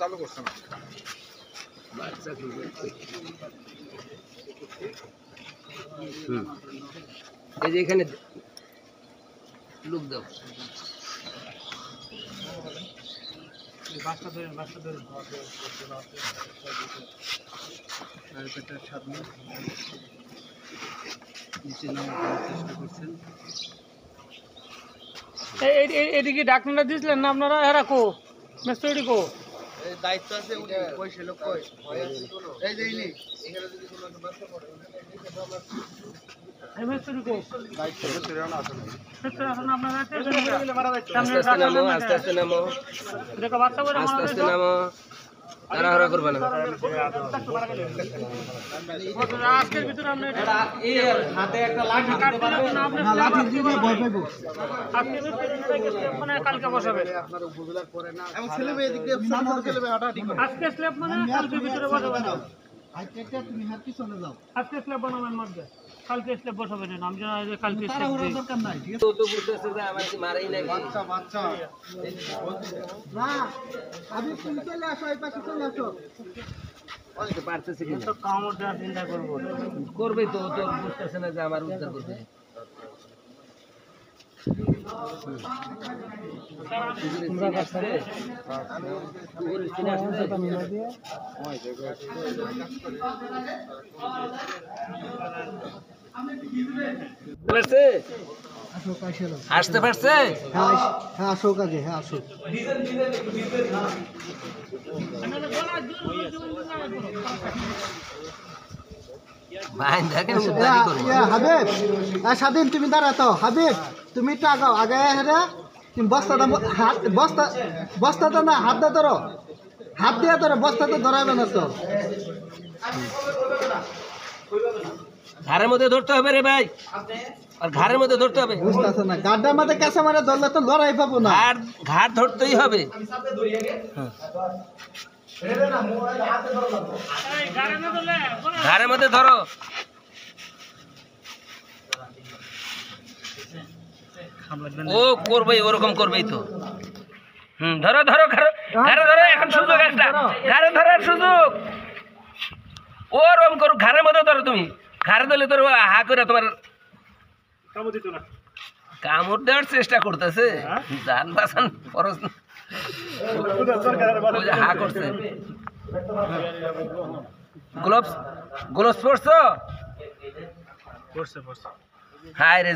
চালু করছে না এই যে এখানে লুক দাও বাসটা ধরেন পেটের সামনে নিচে নামার চেষ্টা করছেন। এদিকে ডাক্তারটা দিয়েছিলেন না আপনারা? এরা কো মেস্টরি কো দায়িত্ব আছে পয়সা লোক কই এই যে ইনি এখানে যদি কোনো বাচ্চা পড়ে মেস্টরি কো দায়িত্ব সেরানা আছে সেরানা আপনারা আস্তে আস্তে নামো দেখো বাচ্চা করে আস্তে আস্তে নামো তাড়াহুড়া করবে না। আজকের ভিতরে আমরা হাতে একটা লাঠি দিতে পারবেন না লাঠি দিয়ে ভয় পাইবো আজকের ভিতরে মানে কালকে বসাবে আপনার উপজেলার পরে না এবং ছেলে মেয়ে দিক দিয়ে ছোট ছেলে মেয়ে হাঁটাহাঁটি করে আজকে স্ল্যাব মানে কালকের ভিতরে বসাবে না। আজকে তুমি হাত কি চলে যাও আজকে স্ল্যাব বানাবেন মধ্যে কালকে স্ল্যাব বসাবে না। আমি জানি যে কালকে স্ল্যাব তাড়াহুড়োর দরকার নাই ঠিক আছে তো বুঝতেছে যে আমার কি মারাই নাই বাচ্চা না আমি তুমি চলে আসো এই পাশে চলে আসো পারতেছে কি তো কামড় দেওয়ার চিন্তা করবো করবে তো তো বুঝতেছে না যে আমার উদ্ধার করবে। আসতে পারছে হ্যাঁ আসো কাজে হ্যাঁ আসো হাবিব স্বাধীন তুমি দাঁড়াতো হাবিব তুমি একটু আগাও আগে হেরে তুমি বস্তাটা না হাত দিয়ে ধরো হাত দিয়ে ধরো বস্তাটা ধরাবে না তো ঘাড়ের মধ্যে ধরতে হবে রে ভাই আর ঘাড়ের মধ্যে ধরতে হবে বুঝতেছে না গাড্ডার মধ্যে কাঁচা মারে ধরলে তো লড়াই পাবো না ঘাড় ধরতেই হবে। ঘাড়ের মধ্যে ধরো ও করবে ওরকম করবেই তো ধরো ধরো ঘাড়ে ধরো এখন সুযোগ একটা ঘাড়ে ধরার সুযোগ ওরকম করো ঘাড়ের মধ্যে ধরো তুমি ঘাড়ে ধরলে তোর হা করে তোমার কামড় দেওয়ার চেষ্টা করতেছে জান বাঁচান খরচ হা করছে গ্লোভস পরছো হায় রে